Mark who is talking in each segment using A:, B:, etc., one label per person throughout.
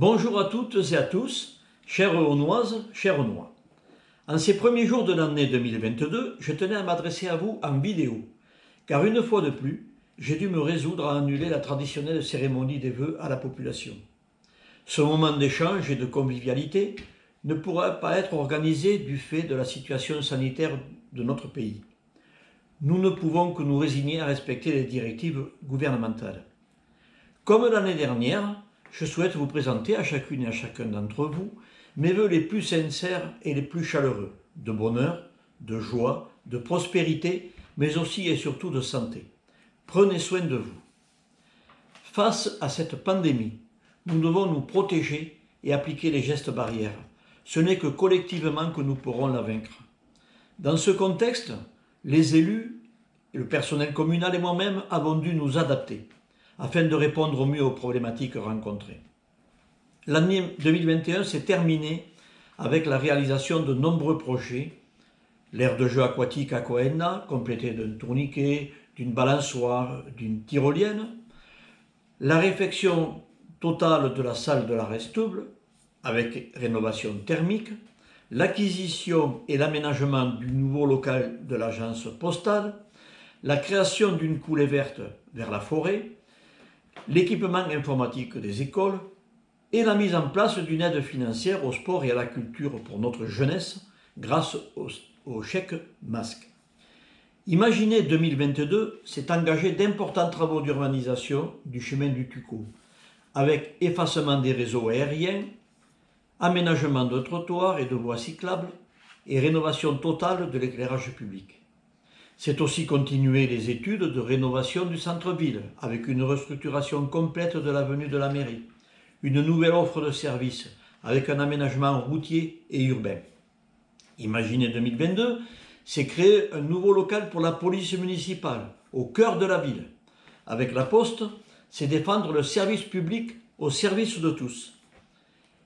A: Bonjour à toutes et à tous, chères Aunoises, chers Aunois. En ces premiers jours de l'année 2022, je tenais à m'adresser à vous en vidéo, car une fois de plus, j'ai dû me résoudre à annuler la traditionnelle cérémonie des vœux à la population. Ce moment d'échange et de convivialité ne pourra pas être organisé du fait de la situation sanitaire de notre pays. Nous ne pouvons que nous résigner à respecter les directives gouvernementales. Comme l'année dernière, je souhaite vous présenter à chacune et à chacun d'entre vous mes vœux les plus sincères et les plus chaleureux, de bonheur, de joie, de prospérité, mais aussi et surtout de santé. Prenez soin de vous. Face à cette pandémie, nous devons nous protéger et appliquer les gestes barrières. Ce n'est que collectivement que nous pourrons la vaincre. Dans ce contexte, les élus, le personnel communal et moi-même avons dû nous adapter afin de répondre au mieux aux problématiques rencontrées. L'année 2021 s'est terminée avec la réalisation de nombreux projets, l'aire de jeu aquatique à Coenna, complétée d'un tourniquet, d'une balançoire, d'une tyrolienne, la réfection totale de la salle de la Restouble, avec rénovation thermique, l'acquisition et l'aménagement du nouveau local de l'agence postale, la création d'une coulée verte vers la forêt, l'équipement informatique des écoles et la mise en place d'une aide financière au sport et à la culture pour notre jeunesse grâce au chèque masque. Imaginez 2022 s'est engagé d'importants travaux d'urbanisation du chemin du Tucot, avec effacement des réseaux aériens, aménagement de trottoirs et de voies cyclables et rénovation totale de l'éclairage public. C'est aussi continuer les études de rénovation du centre-ville avec une restructuration complète de l'avenue de la mairie, une nouvelle offre de services avec un aménagement routier et urbain. Imaginez 2022, c'est créer un nouveau local pour la police municipale au cœur de la ville. Avec la Poste, c'est défendre le service public au service de tous.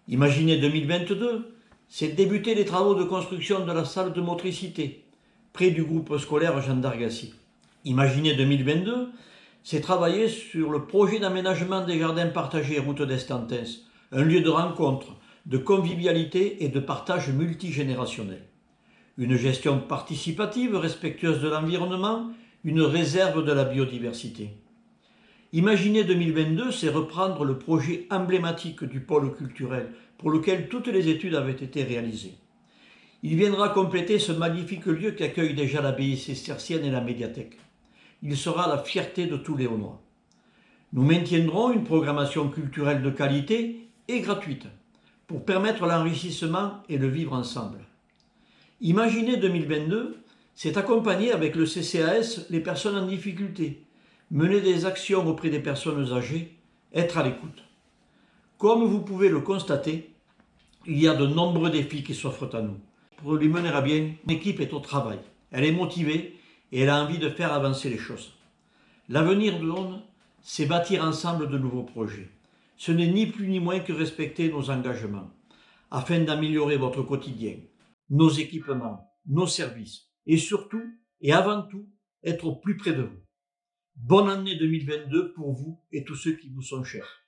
A: Imaginez 2022, c'est débuter les travaux de construction de la salle de motricité près du groupe scolaire Jean d'Argassi. Imaginez 2022, c'est travailler sur le projet d'aménagement des jardins partagés route d'Estantens, un lieu de rencontre, de convivialité et de partage multigénérationnel. Une gestion participative, respectueuse de l'environnement, une réserve de la biodiversité. Imaginez 2022, c'est reprendre le projet emblématique du pôle culturel pour lequel toutes les études avaient été réalisées. Il viendra compléter ce magnifique lieu qui accueille déjà l'abbaye cistercienne et la médiathèque. Il sera la fierté de tous les Aunois. Nous maintiendrons une programmation culturelle de qualité et gratuite pour permettre l'enrichissement et le vivre ensemble. Imaginez 2022, c'est accompagner avec le CCAS les personnes en difficulté, mener des actions auprès des personnes âgées, être à l'écoute. Comme vous pouvez le constater, il y a de nombreux défis qui s'offrent à nous. Pour les mener à bien, l'équipe est au travail. Elle est motivée et elle a envie de faire avancer les choses. L'avenir de l'Aune, c'est bâtir ensemble de nouveaux projets. Ce n'est ni plus ni moins que respecter nos engagements, afin d'améliorer votre quotidien, nos équipements, nos services, et surtout, et avant tout, être au plus près de vous. Bonne année 2022 pour vous et tous ceux qui vous sont chers.